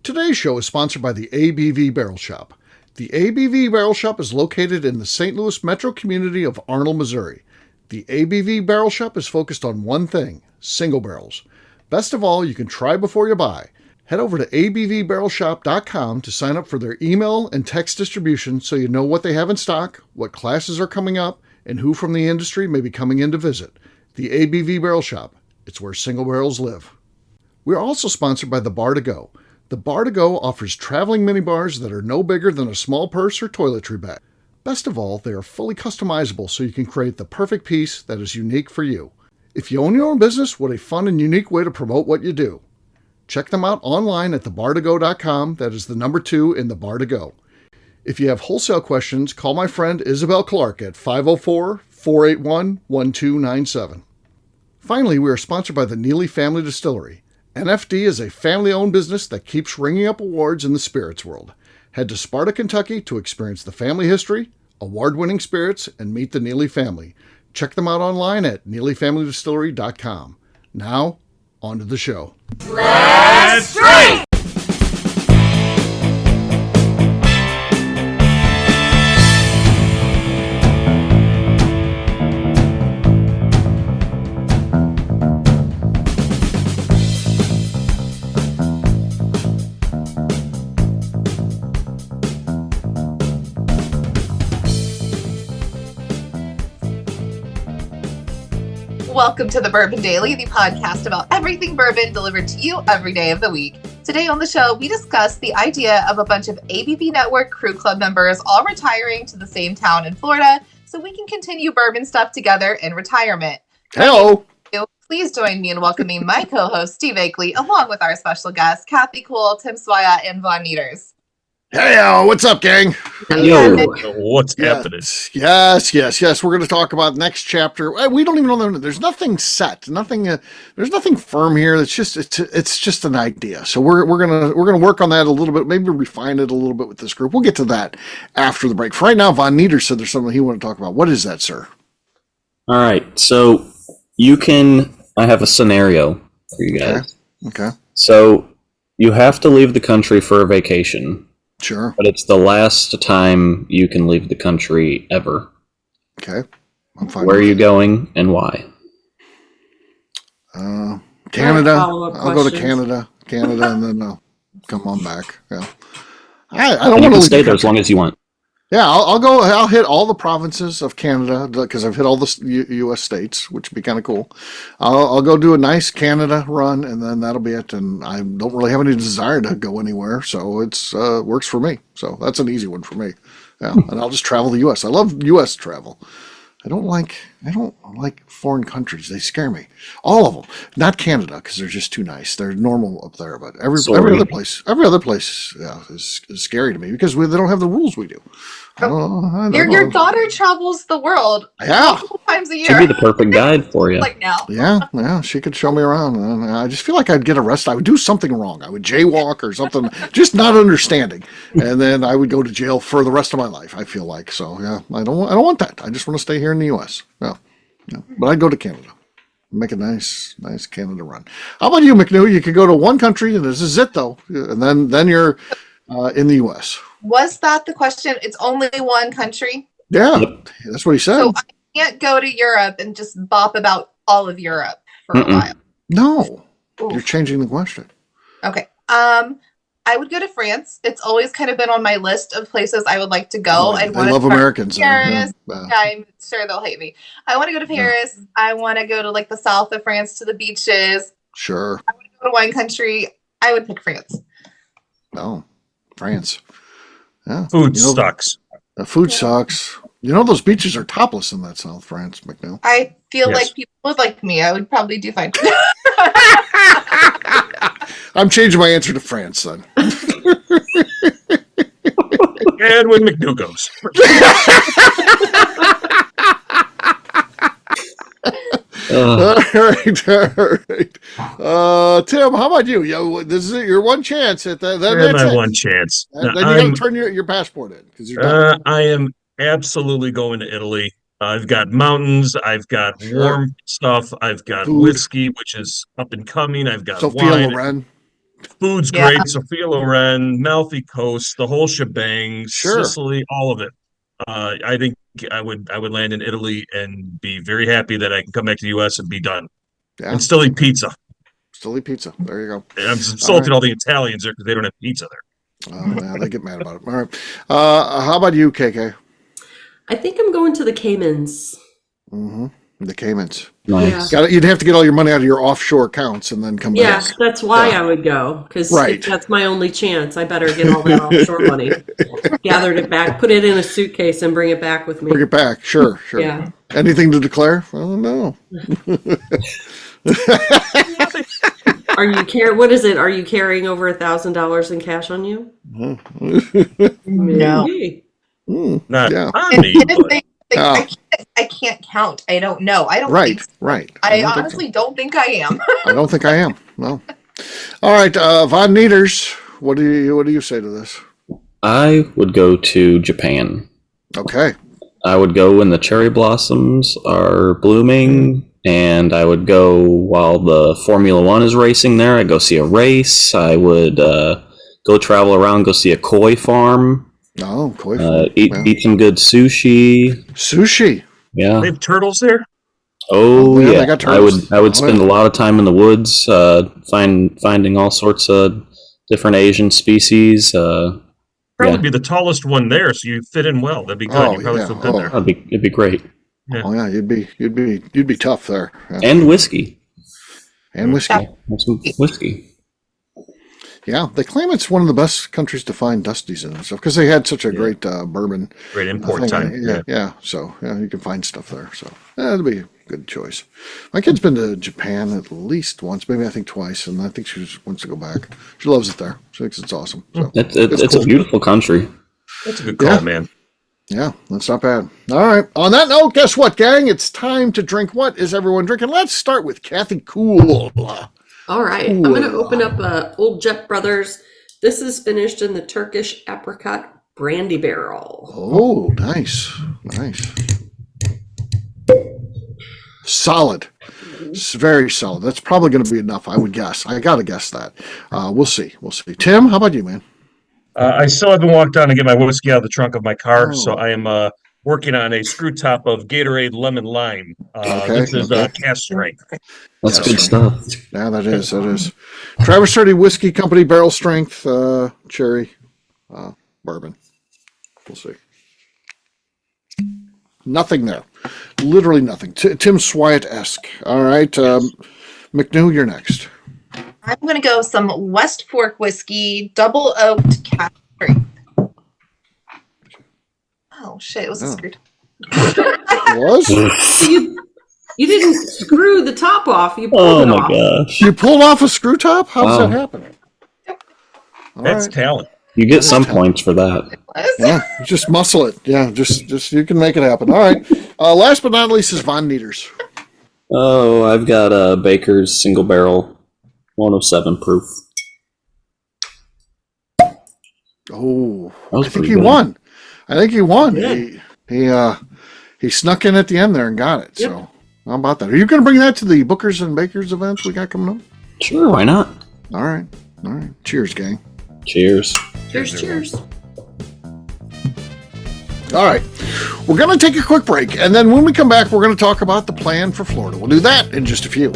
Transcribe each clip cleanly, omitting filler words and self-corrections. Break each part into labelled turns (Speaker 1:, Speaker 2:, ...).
Speaker 1: Today's show is sponsored by the ABV Barrel Shop. The ABV Barrel Shop is located in the St. Louis metro community of Arnold, Missouri. The ABV Barrel Shop is focused on one thing, single barrels. Best of all, you can try before you buy. Head over to abvbarrelshop.com to sign up for their email and text distribution so you know what they have in stock, what classes are coming up, and who from the industry may be coming in to visit. The ABV Barrel Shop. It's where single barrels live. We are also sponsored by the Bar to Go. The Bar to Go offers traveling minibars that are no bigger than a small purse or toiletry bag. Best of all, they are fully customizable so you can create the perfect piece that is unique for you. If you own your own business, what a fun and unique way to promote what you do. Check them out online at thebar2go.com. That is the number 2 in the Bar to Go. If you have wholesale questions, call my friend Isabel Clark at 504-481-1297. Finally, we are sponsored by the Neely Family Distillery. NFD is a family-owned business that keeps ringing up awards in the spirits world. Head to Sparta, Kentucky to experience the family history, award-winning spirits, and meet the Neely family. Check them out online at neelyfamilydistillery.com. Now, on to the show.
Speaker 2: Let's drink! Welcome to the Bourbon Daily, the podcast about everything bourbon delivered to you every day of the week. Today on the show, we discuss the idea of a bunch of ABV Network Crew Club members all retiring to the same town in Florida so we can continue bourbon stuff together in retirement.
Speaker 1: Hello!
Speaker 2: Please join me in welcoming my co-host, Steve Akeley, along with our special guests, Kathy Cool, Tim Swaya, and Von Nieters.
Speaker 1: Hey, what's up, gang?
Speaker 3: Yo, what's happening?
Speaker 1: Yes. We're going to talk about next chapter. We don't even know. There's nothing set. There's nothing firm here. It's just an idea. So we're gonna work on that a little bit. Maybe refine it a little bit with this group. We'll get to that after the break. For right now, Von Nieters said there's something he wanted to talk about. What is that, sir?
Speaker 3: All right. So I have a scenario for you guys.
Speaker 1: Okay.
Speaker 3: So you have to leave the country for a vacation.
Speaker 1: Sure.
Speaker 3: But it's the last time you can leave the country ever.
Speaker 1: Okay. I'm fine.
Speaker 3: Where are you going and why?
Speaker 1: Canada. I'll go to Canada. And then I'll come on back. Yeah. I don't want to
Speaker 3: stay there as long as you want.
Speaker 1: Yeah, I'll hit all the provinces of Canada because I've hit all the U.S. states, which would be kind of cool. I'll go do a nice Canada run, and then that'll be it. And I don't really have any desire to go anywhere, so it's works for me. So that's an easy one for me. Yeah, and I'll just travel the U.S. I love U.S. travel. I don't like foreign countries. They scare me. All of them. Not Canada, because they're just too nice. They're normal up there, but every other place, is scary to me because they don't have the rules we do.
Speaker 2: Your daughter travels the world multiple times a year.
Speaker 3: She'd be the perfect guide for you.
Speaker 2: Like now.
Speaker 1: Yeah, she could show me around. And I just feel like I'd get arrested. I would do something wrong. I would jaywalk or something, just not understanding, and then I would go to jail for the rest of my life. I feel like so. Yeah, I don't want that. I just want to stay here in the U.S. Yeah. But I'd go to Canada. Make a nice Canada run. How about you, McNew? You could go to one country, and this is it, though. And then you're in the U.S.
Speaker 2: Was that the question? It's only one country?
Speaker 1: Yeah, that's what he said.
Speaker 2: So I can't go to Europe and just bop about all of Europe for a while.
Speaker 1: No.
Speaker 2: Oof.
Speaker 1: You're changing the question.
Speaker 2: Okay. I would go to France. It's always kind of been on my list of places I would like to go.
Speaker 1: I love Americans.
Speaker 2: Paris. Yeah, I'm sure they'll hate me. I want to go to Paris. Yeah. I want to go to the south of France to the beaches.
Speaker 1: Sure.
Speaker 2: I want to go to wine country. I would pick France.
Speaker 1: No, France. Yeah.
Speaker 4: Food sucks.
Speaker 1: The food sucks. You know those beaches are topless in that South France, McNew.
Speaker 2: I feel like people would like me. I would probably do fine.
Speaker 1: I'm changing my answer to France, then.
Speaker 4: And when McNew goes.
Speaker 1: All right. Tim, how about you? This is your one chance. That's
Speaker 4: my one chance.
Speaker 1: Then you got to turn your passport in because you're done.
Speaker 4: I am absolutely going to Italy. I've got mountains. I've got warm stuff. I've got whiskey, which is up and coming. I've got
Speaker 1: Sophia
Speaker 4: wine.
Speaker 1: Loren.
Speaker 4: Food's
Speaker 2: Yeah.
Speaker 4: great. Sophia Loren, Malfi Coast, the whole shebang,
Speaker 1: Sure.
Speaker 4: Sicily, all of it. I think I would land in Italy and be very happy that I can come back to the U.S. and be done
Speaker 1: Yeah.
Speaker 4: and still eat pizza.
Speaker 1: Still eat pizza. There you go.
Speaker 4: And I'm insulting all the Italians there because they don't have pizza there.
Speaker 1: Oh, yeah, they get mad about it. All right. How about you, KK?
Speaker 5: I think I'm going to the Caymans.
Speaker 1: Mm-hmm. The Caymans.
Speaker 3: Nice.
Speaker 1: You'd have to get all your money out of your offshore accounts and then come back.
Speaker 5: Yeah, that's why I would go, because
Speaker 1: Right.
Speaker 5: if that's my only chance, I better get all that offshore money, gathered it back, put it in a suitcase, and bring it back with me.
Speaker 1: Bring it back. Sure.
Speaker 5: Yeah.
Speaker 1: Anything to declare? Well, no.
Speaker 5: What is it? Are you carrying over $1,000 in cash on you?
Speaker 2: No.
Speaker 5: Maybe.
Speaker 4: Not
Speaker 1: Yeah.
Speaker 4: on me, but
Speaker 2: I can't count. I don't know. I don't
Speaker 1: Right.
Speaker 2: think so.
Speaker 1: Right.
Speaker 2: I
Speaker 1: don't think
Speaker 2: honestly don't think I am.
Speaker 1: so. I don't think I am. No. All right. Von Nieters, what do you say to this?
Speaker 3: I would go to Japan.
Speaker 1: Okay.
Speaker 3: I would go when the cherry blossoms are blooming, and I would go while the Formula One is racing there. I'd go see a race. I would go travel around, go see a koi farm,
Speaker 1: Oh, koi.
Speaker 3: eat some good sushi.
Speaker 1: Sushi.
Speaker 3: Yeah.
Speaker 4: they have turtles there.
Speaker 3: Oh
Speaker 1: yeah,
Speaker 3: yeah.
Speaker 1: they got
Speaker 3: I
Speaker 1: turtles.
Speaker 3: would
Speaker 1: Oh,
Speaker 3: spend
Speaker 1: yeah.
Speaker 3: a lot of time in the woods, finding all sorts of different Asian species.
Speaker 4: Probably
Speaker 3: Yeah.
Speaker 4: be the tallest one there, so you fit in well. That'd be good.
Speaker 1: Oh,
Speaker 4: You probably
Speaker 1: yeah.
Speaker 4: feel good
Speaker 1: Oh.
Speaker 4: there.
Speaker 3: It'd be great.
Speaker 1: Oh yeah, you'd be tough there. Yeah.
Speaker 3: And whiskey.
Speaker 1: And whiskey.
Speaker 2: Yeah.
Speaker 3: Have some whiskey.
Speaker 1: Yeah, they claim it's one of the best countries to find dusties in and stuff because they had such a great bourbon.
Speaker 4: Great import
Speaker 1: thing.
Speaker 4: time.
Speaker 1: Yeah. So you can find stuff there. So that'd be a good choice. My kid's been to Japan at least once, maybe I think twice, and I think she wants to go back. She loves it there. She thinks it's awesome. So
Speaker 3: It's a beautiful country.
Speaker 4: That's a good call,
Speaker 1: Yeah.
Speaker 4: man.
Speaker 1: yeah, that's not bad. All right. On that note, guess what, gang? It's time to drink. What is everyone drinking? Let's start with Kathy Cool.
Speaker 5: All right, I'm going to open up Old Jet Brothers. This is finished in the Turkish apricot brandy barrel.
Speaker 1: Oh, nice. Solid. It's very solid. That's probably going to be enough, I would guess. I got to guess that. We'll see. Tim, how about you, man?
Speaker 4: I still haven't walked down to get my whiskey out of the trunk of my car,
Speaker 1: Oh.
Speaker 4: so I am working on a screw top of Gatorade Lemon Lime. This is cast strength.
Speaker 3: That's
Speaker 1: Yes.
Speaker 3: good stuff.
Speaker 1: Yeah, that is. Traverse 30 Whiskey Company, barrel strength, cherry, bourbon. We'll see. Nothing there. Literally nothing. Tim Swyatt-esque. All right. McNew, you're next.
Speaker 2: I'm going to go some West Fork whiskey, double oaked cast strength. Oh shit! It was a
Speaker 1: Oh.
Speaker 2: screw.
Speaker 1: It was?
Speaker 5: You didn't screw the top off. You pulled
Speaker 3: Oh
Speaker 5: it
Speaker 3: my
Speaker 5: off.
Speaker 3: gosh.
Speaker 1: You pulled off a screw top? How does
Speaker 3: Wow.
Speaker 1: that happen? All
Speaker 4: That's
Speaker 1: right.
Speaker 4: talent.
Speaker 3: You get some points for that.
Speaker 1: Yeah, just muscle it. Yeah, just you can make it happen. All right. Last but not least is Von Nieters.
Speaker 3: Oh, I've got a Baker's single barrel, 107 proof.
Speaker 1: Oh,
Speaker 3: That was
Speaker 1: I think
Speaker 3: pretty
Speaker 1: he
Speaker 3: good.
Speaker 1: won.
Speaker 5: Yeah.
Speaker 1: He snuck in at the end there and got it.
Speaker 5: Yep.
Speaker 1: So how about that? Are you going to bring that to the Bookers and Bakers events we got coming up?
Speaker 3: Sure, why not?
Speaker 1: All right. Cheers, gang.
Speaker 3: Cheers.
Speaker 5: Cheers.
Speaker 1: All right. We're going to take a quick break, and then when we come back, we're going to talk about the plan for Florida. We'll do that in just a few.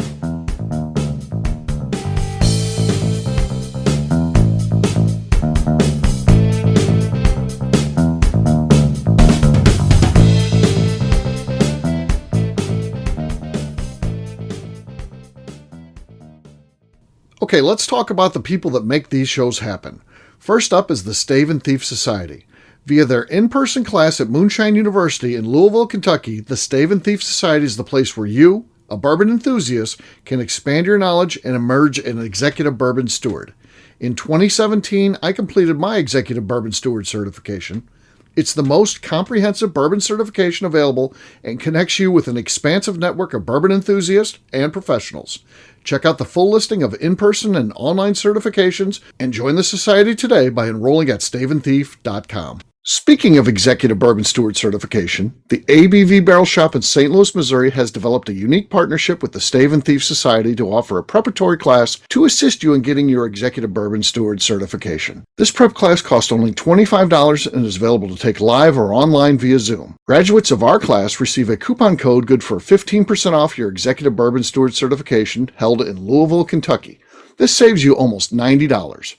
Speaker 1: Okay, let's talk about the people that make these shows happen. First up is the Stave and Thief Society. Via their in-person class at Moonshine University in Louisville, Kentucky, the Stave and Thief Society is the place where you, a bourbon enthusiast, can expand your knowledge and emerge an executive bourbon steward. In 2017, I completed my executive bourbon steward certification. It's the most comprehensive bourbon certification available and connects you with an expansive network of bourbon enthusiasts and professionals. Check out the full listing of in-person and online certifications and join the society today by enrolling at staveandthief.com. Speaking of Executive Bourbon Steward certification, the ABV Barrel Shop in St. Louis, Missouri has developed a unique partnership with the Stave and Thief Society to offer a preparatory class to assist you in getting your Executive Bourbon Steward certification. This prep class costs only $25 and is available to take live or online via Zoom. Graduates of our class receive a coupon code good for 15% off your Executive Bourbon Steward certification held in Louisville, Kentucky. This saves you almost $90.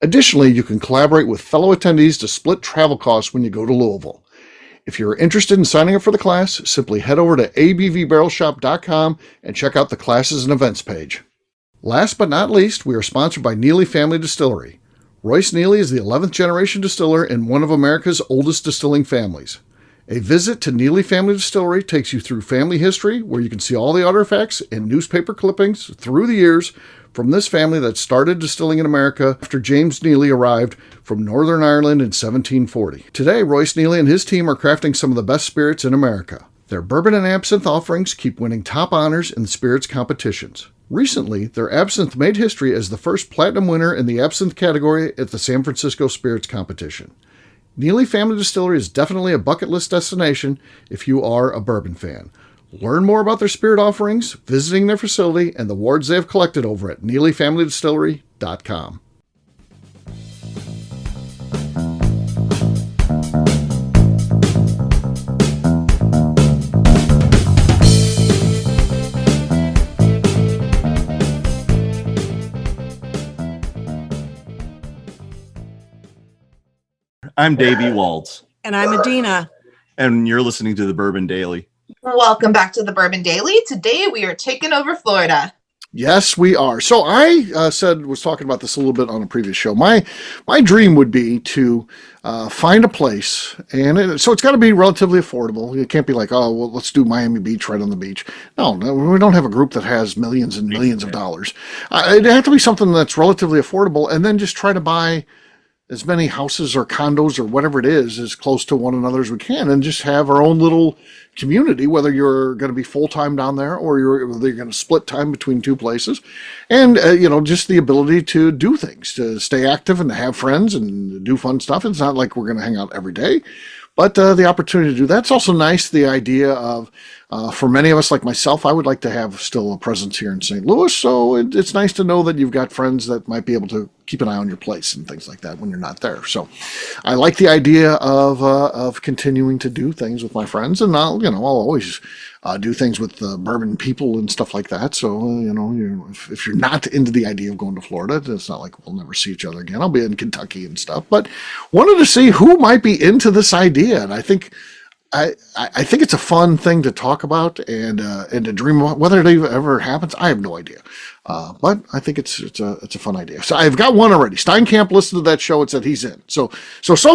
Speaker 1: Additionally, you can collaborate with fellow attendees to split travel costs when you go to Louisville. If you're interested in signing up for the class, simply head over to abvbarrelshop.com and check out the classes and events page. Last but not least, we are sponsored by Neely Family Distillery. Royce Neely is the 11th generation distiller in one of America's oldest distilling families. A visit to Neely Family Distillery takes you through family history, where you can see all the artifacts and newspaper clippings through the years from this family that started distilling in America after James Neely arrived from Northern Ireland in 1740. Today, Royce Neely and his team are crafting some of the best spirits in America. Their bourbon and absinthe offerings keep winning top honors in spirits competitions. Recently, their absinthe made history as the first platinum winner in the absinthe category at the San Francisco Spirits Competition. Neely Family Distillery is definitely a bucket list destination if you are a bourbon fan. Learn more about their spirit offerings, visiting their facility, and the awards they have collected over at NeelyFamilyDistillery.com.
Speaker 6: I'm Davey Waltz.
Speaker 7: And I'm Adina.
Speaker 6: And you're listening to the Bourbon Daily.
Speaker 2: Welcome back to the Bourbon Daily. Today we are taking over Florida.
Speaker 1: Yes, we are. So I was talking about this a little bit on a previous show. My dream would be to find a place, and so it's got to be relatively affordable. It can't be like, oh, well, let's do Miami Beach right on the beach. No, we don't have a group that has millions and millions of dollars. It'd have to be something that's relatively affordable, and then just try to buy as many houses or condos or whatever it is as close to one another as we can, and just have our own little community, whether you're going to be full-time down there or you're going to split time between two places. And, just the ability to do things, to stay active and to have friends and do fun stuff. It's not like we're going to hang out every day, but the opportunity to do that's also nice. The idea of, for many of us like myself, I would like to have still a presence here in St. Louis. So it's nice to know that you've got friends that might be able to keep an eye on your place and things like that when you're not there. So I like the idea of continuing to do things with my friends, and I'll always do things with bourbon people and stuff like that. So, if you're not into the idea of going to Florida, it's not like we'll never see each other again. I'll be in Kentucky and stuff, but wanted to see who might be into this idea. And I think it's a fun thing to talk about and to dream about. Whether it ever happens, I have no idea. But I think it's a fun idea. So I've got one already. Steinkamp listened to that show and said he's in. So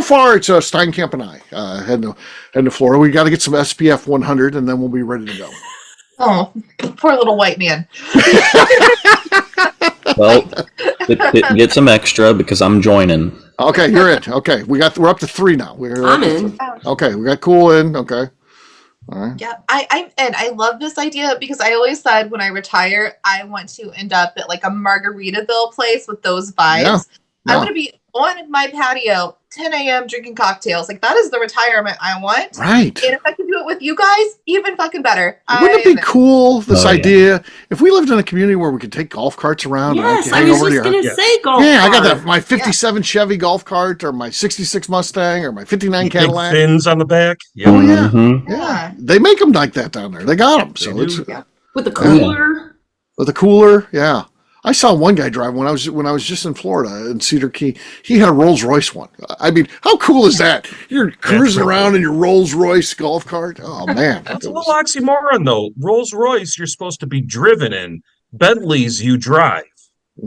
Speaker 1: far it's Steinkamp and I heading to Florida. We got to get some SPF 100 and then we'll be ready to go.
Speaker 2: Oh, poor little white man.
Speaker 3: Well, get some extra because I'm joining.
Speaker 1: Okay, you're in. Okay, we're up to 3 now.
Speaker 5: I'm in.
Speaker 1: Okay, we got Cool in. Okay. All right.
Speaker 2: Yeah, I love this idea because I always said when I retire, I want to end up at like a Margaritaville place with those vibes.
Speaker 1: Yeah.
Speaker 2: I want to be on my patio, 10 a.m. drinking cocktails. Like, that is the retirement I want.
Speaker 1: Right.
Speaker 2: And if I can do it with you guys, even fucking better.
Speaker 1: Wouldn't it be cool, this idea, if we lived in a community where we could take golf carts around?
Speaker 5: Yes,
Speaker 1: and
Speaker 5: I was just going to say golf
Speaker 1: Yeah,
Speaker 5: cart.
Speaker 1: I got my 57 Chevy golf cart or my 66 Mustang or my 59
Speaker 4: Big
Speaker 1: Cadillac.
Speaker 4: fins on the back. Yeah.
Speaker 1: Oh, yeah.
Speaker 3: Mm-hmm.
Speaker 1: Yeah. They make them like that down there. They got them. So it's
Speaker 5: With the cooler.
Speaker 1: with a cooler. Yeah. I saw one guy drive when I was just in Florida in Cedar Key. He had a Rolls Royce one. I mean, how cool is that? You're cruising around in your Rolls Royce golf cart. Oh man,
Speaker 4: That's a little oxymoron, though. Rolls Royce, you're supposed to be driven in. Bentleys, you drive.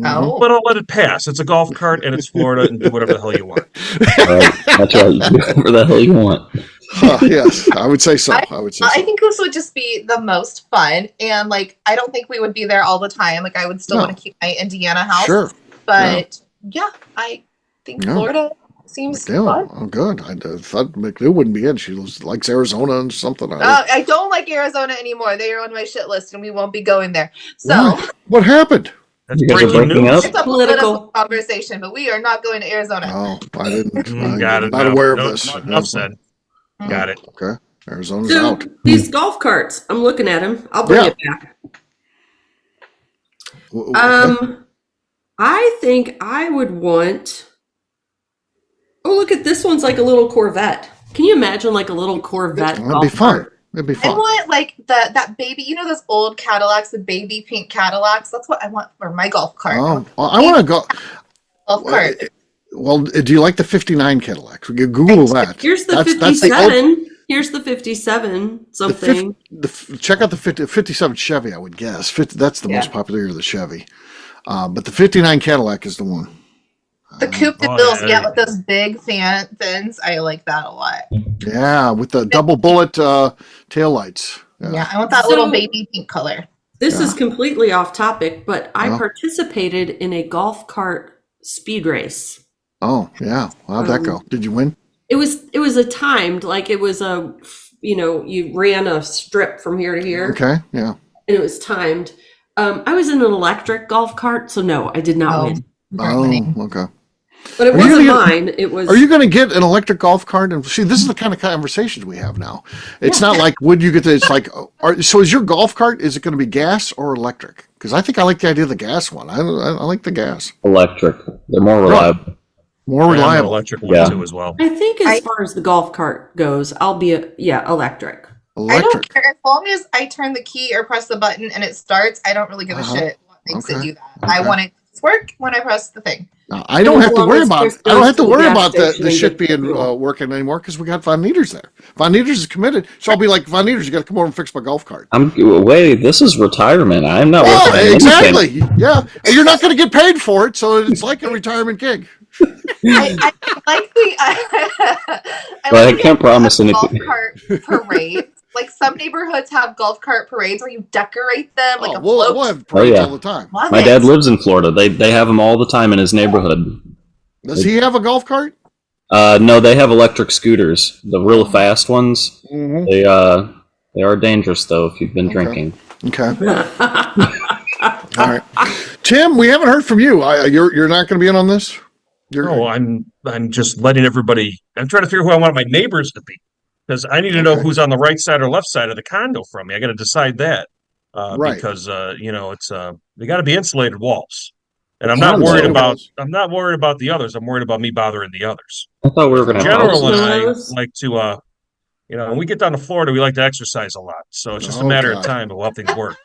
Speaker 2: Oh.
Speaker 4: But I'll let it pass. It's a golf cart and it's Florida, and do whatever the hell you want.
Speaker 3: That's right. Do whatever the hell you want.
Speaker 1: Yes, I would say so. I
Speaker 2: think this would just be the most fun, and like I don't think we would be there all the time. Like I would still want to keep my Indiana house.
Speaker 1: Sure.
Speaker 2: But I think Florida seems fun.
Speaker 1: Oh, good. I thought McNew wouldn't be in. She likes Arizona and something.
Speaker 2: I don't like Arizona anymore. They are on my shit list, and we won't be going there. So
Speaker 1: what happened?
Speaker 4: That's
Speaker 3: You guys are
Speaker 4: breaking
Speaker 3: breaking
Speaker 4: news.
Speaker 3: up?
Speaker 2: It's a
Speaker 5: Political.
Speaker 2: political conversation, but we are not going to Arizona.
Speaker 1: Oh, I didn't.
Speaker 4: Got
Speaker 1: I'm
Speaker 4: it.
Speaker 1: not
Speaker 4: No,
Speaker 1: aware of
Speaker 4: no,
Speaker 1: this.
Speaker 4: no, enough said. Got it.
Speaker 1: Okay. Arizona's
Speaker 5: So
Speaker 1: out.
Speaker 5: these golf carts, I'm looking at them. I'll bring
Speaker 1: Yeah.
Speaker 5: it back.
Speaker 1: Okay.
Speaker 5: I think I would want. Oh, look at this one's like a little Corvette. Can you imagine like a little Corvette?
Speaker 1: That'd be fun.
Speaker 5: cart?
Speaker 1: It'd be
Speaker 2: I
Speaker 1: fun.
Speaker 2: want like that baby, those old Cadillacs, the baby pink Cadillacs. That's what I want for my golf cart.
Speaker 1: Oh, well, I want to go.
Speaker 2: Golf cart.
Speaker 1: Well, do you like the 59 Cadillac? Google that.
Speaker 5: Here's the
Speaker 1: That's
Speaker 5: 57. Here's the 57 something.
Speaker 1: Check out the 57 Chevy, I would guess. That's the most popular of the Chevy. But the 59 Cadillac is the one.
Speaker 2: The coupe de bills, with those big fins. I like that a lot.
Speaker 1: Yeah, with the double bullet taillights.
Speaker 2: Yeah, I want that little baby pink color.
Speaker 5: This is completely off topic, but I
Speaker 1: Oh.
Speaker 5: participated in a golf cart speed race.
Speaker 1: Oh, yeah. How'd that go? Did you win?
Speaker 5: It was a timed, like it was you ran a strip from here to here.
Speaker 1: Okay, yeah.
Speaker 5: And it was timed. I was in an electric golf cart, so no, I did not win.
Speaker 1: Oh, okay.
Speaker 5: But it
Speaker 1: Are you
Speaker 5: wasn't
Speaker 1: gonna
Speaker 5: mine. It was.
Speaker 1: Are you going to get an electric golf cart? And see, this is the kind of conversations we have now. It's not like, would you get the, it's like, so is your golf cart, is it going to be gas or electric? Because I think I like the idea of the gas one. I like the gas.
Speaker 3: Electric. They're more reliable.
Speaker 1: More reliable.
Speaker 4: Electric one too as well.
Speaker 5: I think as far as the golf cart goes, I'll be electric.
Speaker 2: I don't care as long as I turn the key or press the button and it starts. I don't really give a shit what makes it do that. I want it to work when I press the thing.
Speaker 1: I don't have to worry about. I don't have to worry about the
Speaker 5: station
Speaker 1: shit
Speaker 5: and
Speaker 1: being working anymore because we got Von Nieters there. Von Nieters is committed, so I'll be like, Von Nieters, you got to come over and fix my golf cart.
Speaker 3: Wait, this is retirement. I'm not working on anything.
Speaker 1: Exactly. Yeah, and you're not going to get paid for it, so it's like a retirement gig.
Speaker 2: I like the.
Speaker 3: But I can't promise anything.
Speaker 2: Golf cart parades. Like some neighborhoods have golf cart parades where you decorate them like a
Speaker 1: we'll
Speaker 2: float.
Speaker 1: have parades all the time.
Speaker 3: My dad lives in Florida. They have them all the time in his neighborhood.
Speaker 1: Does he have a golf cart?
Speaker 3: No, they have electric scooters, the real fast ones.
Speaker 1: Mm-hmm.
Speaker 3: They are dangerous though if you've been drinking.
Speaker 1: Okay. All right, Tim, we haven't heard from you. You're not going to be in on this.
Speaker 4: No, I'm just letting everybody. I'm trying to figure who I want my neighbors to be. Because I need to know who's on the right side or left side of the condo from me. I got to decide that,
Speaker 1: Right.
Speaker 4: Because it's they got to be insulated walls, and I'm not worried about the others. I'm worried about me bothering the others.
Speaker 3: I thought we were going to have
Speaker 4: General and I
Speaker 5: Those.
Speaker 4: like to, when we get down to Florida, we like to exercise a lot. So it's just a matter of time, but we'll have things work.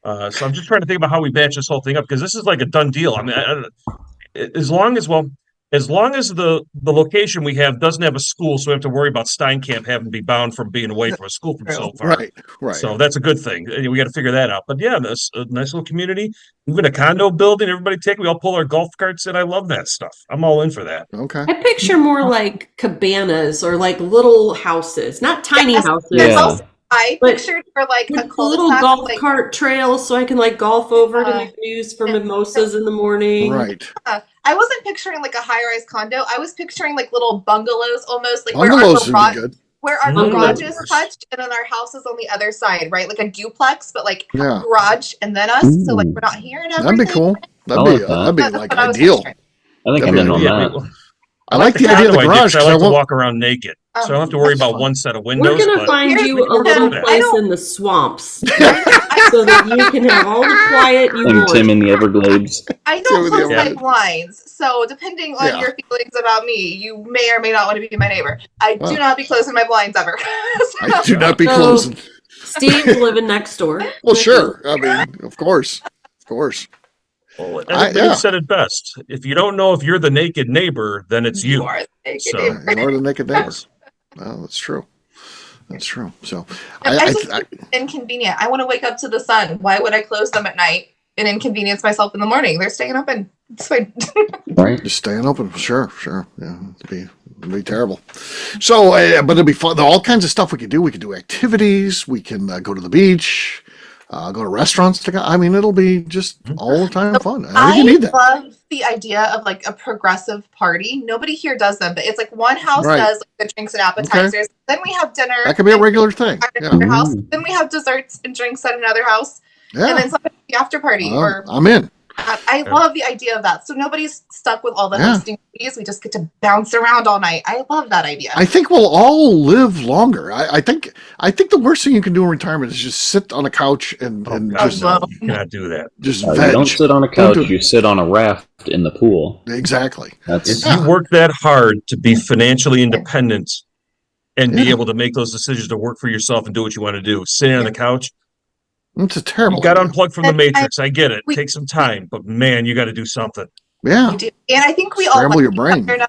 Speaker 4: So I'm just trying to think about how we batch this whole thing up because this is like a done deal. I mean, as long as the location we have doesn't have a school, so we have to worry about Steinkamp having to be bound from being away from a school from so far.
Speaker 1: Right.
Speaker 4: So that's a good thing. We got to figure that out. But yeah, this a nice little community. Even a condo building, everybody we all pull our golf carts in. I love that stuff. I'm all in for that.
Speaker 1: Okay.
Speaker 5: I picture more like cabanas or like little houses, not tiny houses.
Speaker 3: Yeah.
Speaker 2: I
Speaker 5: But
Speaker 2: pictured for like
Speaker 5: With
Speaker 2: a
Speaker 5: a little
Speaker 2: cul-de-sac,
Speaker 5: golf
Speaker 2: like,
Speaker 5: cart trail so I can like golf over to McNews for mimosas in the morning.
Speaker 1: Right.
Speaker 2: I wasn't picturing like a high-rise condo. I was picturing like little bungalows, almost like
Speaker 1: Bungalows would be good.
Speaker 2: where our
Speaker 5: Bungalows.
Speaker 2: garages touched, and then our house is on the other side, right? Like a duplex, but like
Speaker 1: Yeah.
Speaker 2: garage and then us. So like we're not hearing everything.
Speaker 1: That'd be cool.
Speaker 3: I like that.
Speaker 1: That'd be
Speaker 2: That's
Speaker 1: like
Speaker 2: what I was
Speaker 1: ideal.
Speaker 2: picturing.
Speaker 3: I think
Speaker 1: That'd
Speaker 3: I'm
Speaker 1: be
Speaker 3: in on that.
Speaker 1: I like the idea of the
Speaker 4: condo
Speaker 1: garage.
Speaker 4: I
Speaker 1: 'cause
Speaker 4: like to
Speaker 1: won't-
Speaker 4: walk around naked, so I don't have to worry about one set of windows.
Speaker 5: We're gonna
Speaker 4: but
Speaker 5: find you a
Speaker 2: Here's-
Speaker 5: little
Speaker 2: I
Speaker 5: place
Speaker 2: don't-
Speaker 5: in the swamps so that you can have all the quiet you
Speaker 3: And
Speaker 5: want.
Speaker 3: Tim in the Everglades.
Speaker 2: I don't close
Speaker 1: Yeah.
Speaker 2: my blinds, so depending on
Speaker 1: Yeah.
Speaker 2: your feelings about me, you may or may not want to be my neighbor. I do not be closing my blinds ever.
Speaker 1: I do not be
Speaker 5: So-
Speaker 1: closing.
Speaker 5: Steve's living next door.
Speaker 1: Well, sure. I mean, of course.
Speaker 4: Well,
Speaker 1: yeah.
Speaker 4: you said it best. If you don't know if you're the naked neighbor, then it's you.
Speaker 2: are the naked
Speaker 4: So-
Speaker 2: neighbor.
Speaker 1: In order to make it there. Well, that's true. That's true. So,
Speaker 2: I just think it's inconvenient. I want to wake up to the sun. Why would I close them at night and inconvenience myself in the morning? They're staying open. It's fine.
Speaker 3: Right?
Speaker 1: just staying open. Sure. Yeah, it'd be terrible. So, but it'd be fun. All kinds of stuff we could do. We could do activities. We can go to the beach. Go to restaurants. I mean, it'll be just all the time fun. I think you need that.
Speaker 2: love the idea of like a progressive party. Nobody here does them, but it's like one house
Speaker 1: Right.
Speaker 2: does like the drinks and appetizers. Then we have dinner.
Speaker 1: That could be a regular thing.
Speaker 2: at
Speaker 1: Yeah.
Speaker 2: another house. Then we have desserts and drinks at another house. And
Speaker 1: Yeah.
Speaker 2: then somebody the after party or
Speaker 1: I'm in.
Speaker 2: I love the idea of that. So nobody's stuck with all the hosting fees. We just get to bounce around all night. I love that idea.
Speaker 1: I think we'll all live longer. I think the worst thing you can do in retirement is just sit on a couch and just
Speaker 4: you cannot do that.
Speaker 1: Just
Speaker 3: you don't sit on a couch. You sit on a raft in the pool.
Speaker 1: Exactly.
Speaker 4: If you work that hard to be financially independent and be able to make those decisions to work for yourself and do what you want to do, sitting on the couch.
Speaker 1: It's a terrible.
Speaker 4: You got to unplug from the matrix. I get it. Take some time, but man, you got to do something.
Speaker 1: Yeah.
Speaker 2: We do. And I think we
Speaker 1: Scramble
Speaker 2: all
Speaker 1: your brain.
Speaker 2: Can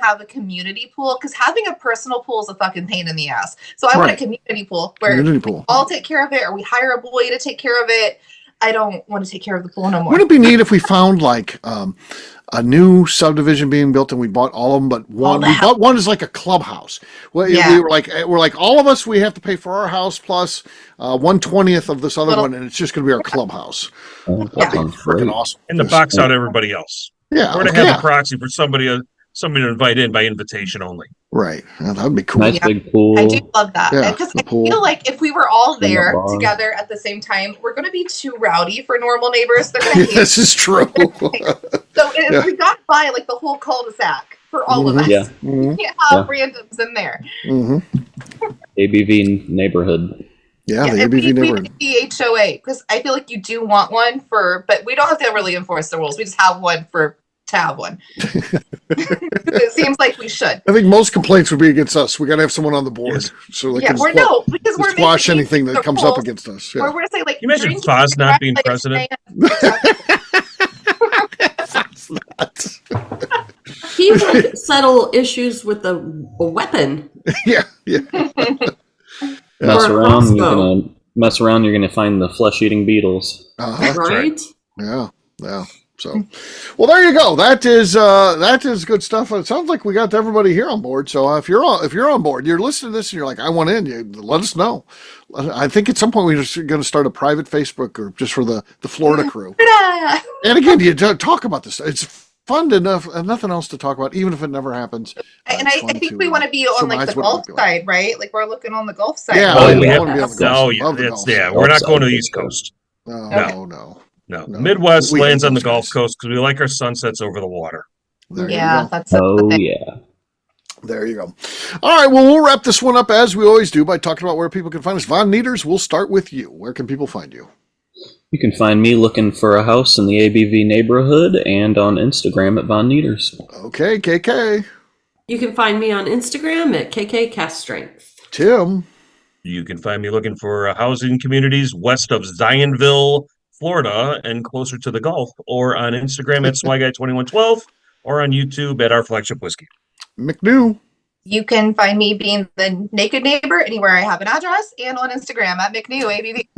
Speaker 2: have a community pool, because having a personal pool is a fucking pain in the ass. So I want a community pool where we all take care of it, or we hire a boy to take care of it. I don't want to take care of the pool no more.
Speaker 1: Wouldn't it be neat if we found like a new subdivision being built and we bought all of them, but one we bought one is like a clubhouse. Well, we're like all of us, we have to pay for our house plus 1/20th of this other one, and it's just going to be our clubhouse.
Speaker 3: That'd be
Speaker 1: freaking awesome.
Speaker 4: And the box out everybody else.
Speaker 1: Yeah,
Speaker 4: we're going to have a proxy for somebody to invite in by invitation only.
Speaker 1: Right. That would be cool.
Speaker 3: Nice big pool.
Speaker 2: I do love that.
Speaker 1: Yeah,
Speaker 2: because I feel like if we were all there together at the same time, we're going to be too rowdy for normal neighbors. They're going to hate
Speaker 1: This is true.
Speaker 2: So if we got by like the whole cul-de-sac for all of us, we can't have randoms in there.
Speaker 3: ABV neighborhood.
Speaker 1: Yeah, the ABV neighborhood.
Speaker 2: The HOA, because I feel like you do want one but we don't have to really enforce the rules. We just have one to have one. It seems like we should.
Speaker 1: I think most complaints would be against us. We got to have someone on the board, so they can squash anything that comes up against us. Yeah.
Speaker 2: Or we're going to say, like,
Speaker 4: you imagine Foz not being president.
Speaker 5: He would settle issues with a weapon.
Speaker 1: Yeah.
Speaker 3: Mess around, you're gonna find the flesh-eating beetles.
Speaker 5: Right?
Speaker 1: Yeah. So, well, there you go. That is good stuff. It sounds like we got everybody here on board. So if you're on board, you're listening to this and you're like, I want in, let us know. I think at some point we're just going to start a private Facebook group just for the Florida crew. And again, you talk about this. It's fun enough and nothing else to talk about, even if it never happens.
Speaker 2: And I think we want to be on like the Gulf side, right? Like we're looking on the Gulf side.
Speaker 1: Yeah, we want to be on the Gulf side.
Speaker 4: We're not going to the East Coast.
Speaker 1: No.
Speaker 4: Midwest lands on the Gulf Coast because we like our sunsets over the water.
Speaker 2: That's
Speaker 3: yeah.
Speaker 1: There you go. All right, well, we'll wrap this one up as we always do by talking about where people can find us. Von Nieters, we'll start with you. Where can people find you?
Speaker 3: You can find me looking for a house in the ABV neighborhood and on Instagram at Von Nieters.
Speaker 1: Okay, KK.
Speaker 5: You can find me on Instagram at KKCastStrength.
Speaker 1: Tim.
Speaker 4: You can find me looking for housing communities west of Zionville, Florida, and closer to the Gulf, or on Instagram at SwyGuy2112, or on YouTube at Our Flagship Whiskey.
Speaker 1: McNew.
Speaker 2: You can find me being the naked neighbor anywhere I have an address, and on Instagram at McNew ABV.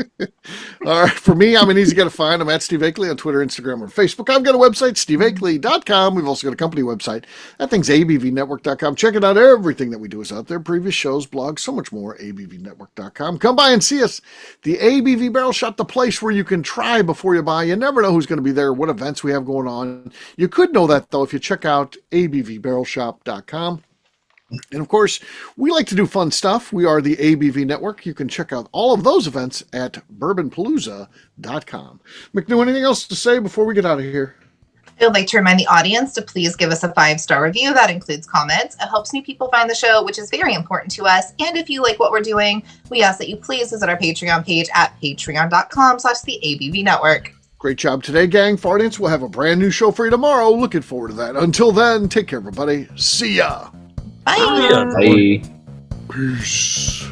Speaker 1: All right, for me, I'm an easy guy to find. I'm at Steve Akeley on Twitter, Instagram, or Facebook. I've got a website, steveakeley.com. We've also got a company website. That thing's abvnetwork.com. Check it out. Everything that we do is out there. Previous shows, blogs, so much more. abvnetwork.com. Come by and see us. The ABV Barrel Shop, the place where you can try before you buy. You never know who's going to be there, what events we have going on. You could know that, though, if you check out abvbarrelshop.com. And of course, we like to do fun stuff. We are the ABV Network. You can check out all of those events at bourbonpalooza.com. McNew, anything else to say before we get out of here?
Speaker 2: I would like to remind the audience to please give us a 5-star review. That includes comments. It helps new people find the show, which is very important to us. And if you like what we're doing, we ask that you please visit our Patreon page at patreon.com/the ABV Network.
Speaker 1: Great job today, gang. Fartance, we'll have a brand new show for you tomorrow. Looking forward to that. Until then, take care, everybody. See ya.
Speaker 2: Bye.
Speaker 3: Bye.
Speaker 1: Peace.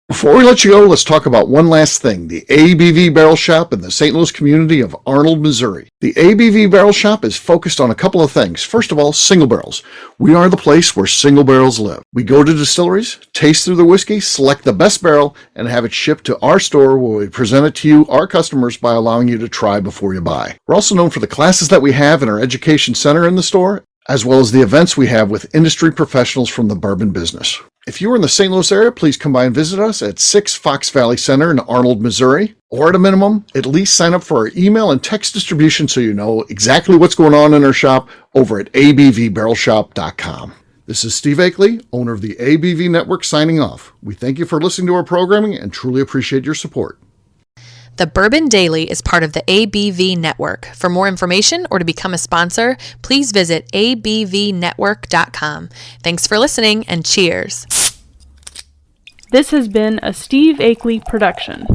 Speaker 1: Before we let you go, let's talk about one last thing. The ABV Barrel Shop in the St. Louis community of Arnold, Missouri. The ABV Barrel Shop is focused on a couple of things. First of all, single barrels. We are the place where single barrels live. We go to distilleries, taste through the whiskey, select the best barrel, and have it shipped to our store where we present it to you, our customers, by allowing you to try before you buy. We're also known for the classes that we have in our education center in the store. as well as the events we have with industry professionals from the bourbon business. If you are in the St. Louis area, please come by and visit us at 6 Fox Valley Center in Arnold, Missouri, or at a minimum, at least sign up for our email and text distribution so you know exactly what's going on in our shop over at abvbarrelshop.com. This is Steve Akeley, owner of the ABV Network, signing off. We thank you for listening to our programming and truly appreciate your support.
Speaker 7: The Bourbon Daily is part of the ABV Network. For more information or to become a sponsor, please visit abvnetwork.com. Thanks for listening and cheers.
Speaker 8: This has been a Steve Akeley production.